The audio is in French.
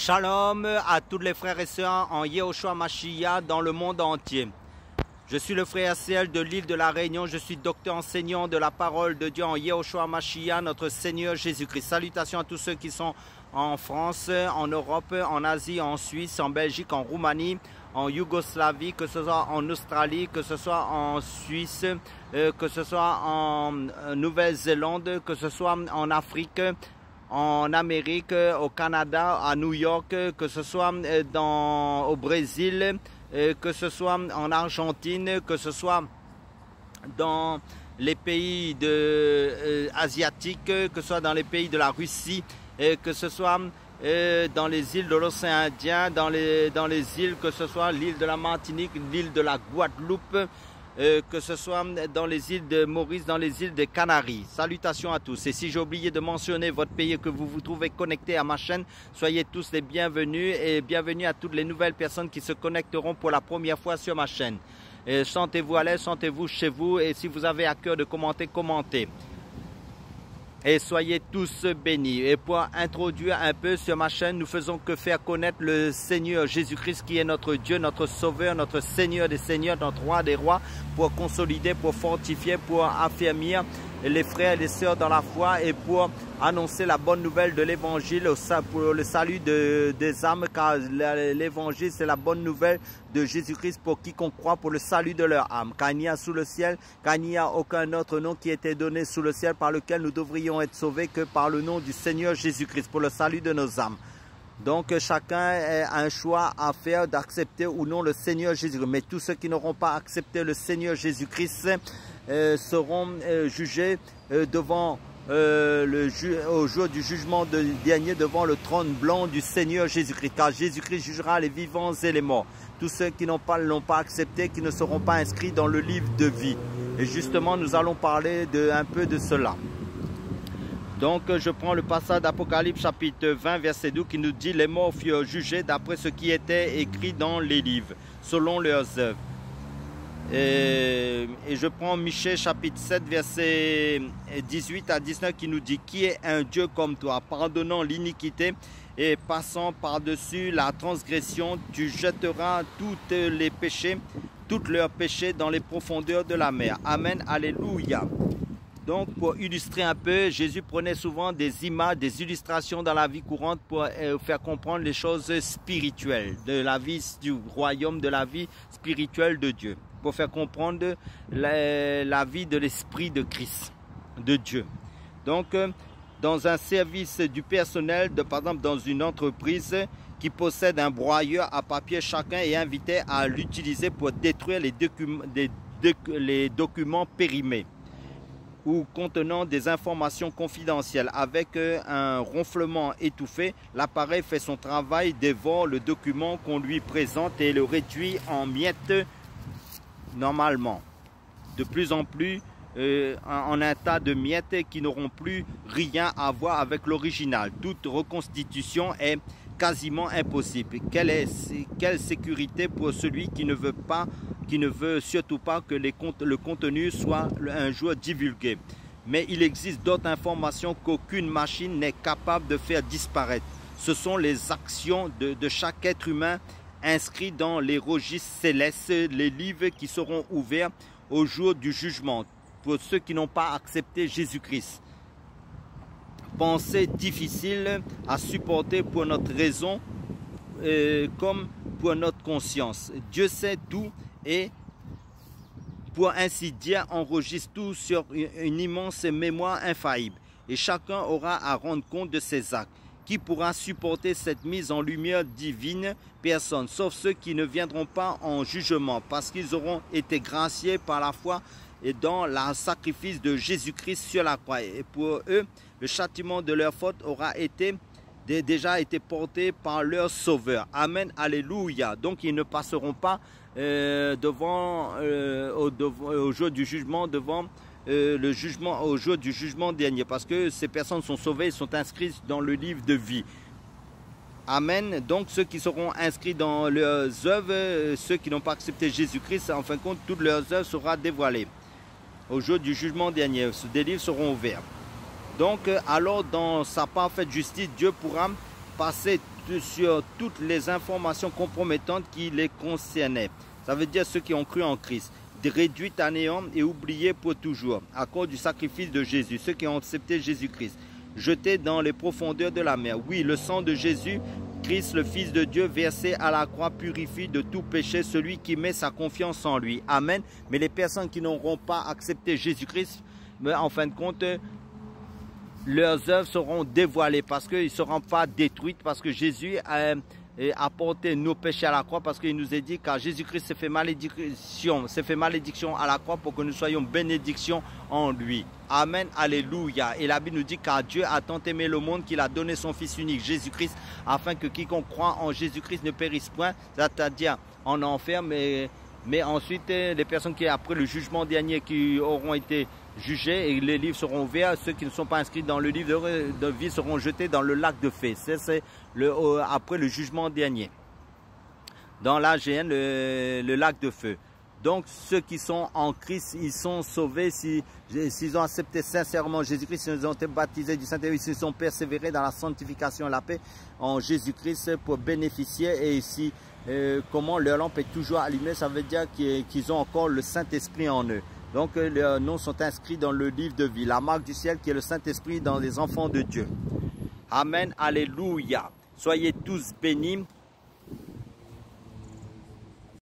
Shalom à tous les frères et sœurs en Yehoshua Mashiach dans le monde entier. Je suis le frère Ciel de l'île de la Réunion. Je suis docteur enseignant de la parole de Dieu en Yehoshua Mashiach, notre Seigneur Jésus-Christ. Salutations à tous ceux qui sont en France, en Europe, en Asie, en Suisse, en Belgique, en Roumanie, en Yougoslavie, que ce soit en Australie, que ce soit en Suisse, que ce soit en Nouvelle-Zélande, que ce soit en Afrique, en Amérique, au Canada, à New York, que ce soit au Brésil, que ce soit en Argentine, que ce soit dans les pays asiatiques, que ce soit dans les pays de la Russie, que ce soit dans les îles de l'océan Indien, dans les îles, que ce soit l'île de la Martinique, l'île de la Guadeloupe, que ce soit dans les îles de Maurice, dans les îles des Canaries. Salutations à tous. Et si j'ai oublié de mentionner votre pays et que vous vous trouvez connecté à ma chaîne, soyez tous les bienvenus et bienvenue à toutes les nouvelles personnes qui se connecteront pour la première fois sur ma chaîne. Sentez-vous à l'aise, sentez-vous chez vous et si vous avez à cœur de commenter, commentez. Et soyez tous bénis. Et pour introduire un peu sur ma chaîne, nous faisons que faire connaître le Seigneur Jésus-Christ qui est notre Dieu, notre Sauveur, notre Seigneur des Seigneurs, notre Roi des Rois, pour consolider, pour fortifier, pour affermir les frères et les sœurs dans la foi et pour annoncer la bonne nouvelle de l'évangile pour le salut des âmes, car l'évangile c'est la bonne nouvelle de Jésus-Christ pour quiconque croit, pour le salut de leur âme, car il n'y a sous le ciel, car il n'y a aucun autre nom qui a été donné sous le ciel par lequel nous devrions être sauvés que par le nom du Seigneur Jésus-Christ pour le salut de nos âmes. Donc chacun a un choix à faire d'accepter ou non le Seigneur Jésus-Christ. Mais tous ceux qui n'auront pas accepté le Seigneur Jésus-Christ seront jugés devant au jour du jugement dernier devant le trône blanc du Seigneur Jésus-Christ. Car Jésus-Christ jugera les vivants et les morts. Tous ceux qui l'ont pas accepté, qui ne seront pas inscrits dans le livre de vie. Et justement, nous allons parler un peu de cela. Donc je prends le passage d'Apocalypse chapitre 20 verset 12 qui nous dit: les morts furent jugés d'après ce qui était écrit dans les livres, selon leurs œuvres. Et je prends Michée chapitre 7 verset 18 à 19 qui nous dit: qui est un Dieu comme toi, pardonnant l'iniquité et passant par-dessus la transgression, tu jetteras tous leurs péchés dans les profondeurs de la mer. Amen, alléluia. Donc, pour illustrer un peu, Jésus prenait souvent des images, des illustrations dans la vie courante pour faire comprendre les choses spirituelles, de la vie du royaume, de la vie spirituelle de Dieu, pour faire comprendre la vie de l'esprit de Christ, de Dieu. Donc, dans un service du personnel, par exemple dans une entreprise qui possède un broyeur à papier, chacun est invité à l'utiliser pour détruire les documents périmés ou contenant des informations confidentielles. Avec un ronflement étouffé, l'appareil fait son travail, dévore le document qu'on lui présente et le réduit en miettes normalement. De plus en plus en un tas de miettes qui n'auront plus rien à voir avec l'original. Toute reconstitution est quasiment impossible. Quelle sécurité pour celui qui ne veut surtout pas que le contenu soit un jour divulgué. Mais il existe d'autres informations qu'aucune machine n'est capable de faire disparaître. Ce sont les actions de chaque être humain inscrits dans les registres célestes, les livres qui seront ouverts au jour du jugement pour ceux qui n'ont pas accepté Jésus-Christ. Pensée difficile à supporter pour notre raison comme pour notre conscience. Dieu sait tout et pour ainsi dire enregistre tout sur une immense mémoire infaillible. Et chacun aura à rendre compte de ses actes. Qui pourra supporter cette mise en lumière divine? Personne, sauf ceux qui ne viendront pas en jugement, parce qu'ils auront été graciés par la foi et dans le sacrifice de Jésus-Christ sur la croix. Et pour eux, le châtiment de leur faute aura déjà été porté par leur Sauveur. Amen, alléluia. Donc ils ne passeront pas au jour du jugement, au jour du jugement dernier, parce que ces personnes sont sauvées, sont inscrites dans le livre de vie. Amen. Donc ceux qui seront inscrits dans leurs œuvres, ceux qui n'ont pas accepté Jésus-Christ, en fin de compte, toutes leurs œuvres seront dévoilées. Au jour du jugement dernier, des livres seront ouverts. Donc, alors, dans sa parfaite justice, Dieu pourra passer sur toutes les informations compromettantes qui les concernaient. Ça veut dire ceux qui ont cru en Christ, réduits à néant et oubliés pour toujours, à cause du sacrifice de Jésus, ceux qui ont accepté Jésus-Christ, jetés dans les profondeurs de la mer. Oui, le sang de Jésus, Christ, le Fils de Dieu, versé à la croix, purifie de tout péché celui qui met sa confiance en lui. Amen. Mais les personnes qui n'auront pas accepté Jésus-Christ, en fin de compte, leurs œuvres seront dévoilées parce qu'ils ne seront pas détruites, parce que Jésus a porté nos péchés à la croix, parce qu'il nous a dit car Jésus-Christ s'est fait malédiction à la croix pour que nous soyons bénédiction en lui. Amen, alléluia. Et la Bible nous dit car Dieu a tant aimé le monde qu'il a donné son Fils unique, Jésus-Christ, afin que quiconque croit en Jésus-Christ ne périsse point, c'est-à-dire en enfer, mais ensuite les personnes qui après le jugement dernier qui auront été jugés et les livres seront ouverts, ceux qui ne sont pas inscrits dans le livre de vie seront jetés dans le lac de feu. C'est après le jugement dernier. Dans la Géhenne, le lac de feu. Donc ceux qui sont en Christ, ils sont sauvés s'ils ont accepté sincèrement Jésus-Christ, s'ils ont été baptisés du Saint-Esprit, s'ils sont persévérés dans la sanctification et la paix en Jésus-Christ pour bénéficier. Et ici, comment leur lampe est toujours allumée, ça veut dire qu'ils ont encore le Saint-Esprit en eux. Donc leurs noms sont inscrits dans le livre de vie, la marque du ciel qui est le Saint-Esprit dans les enfants de Dieu. Amen, alléluia. Soyez tous bénis.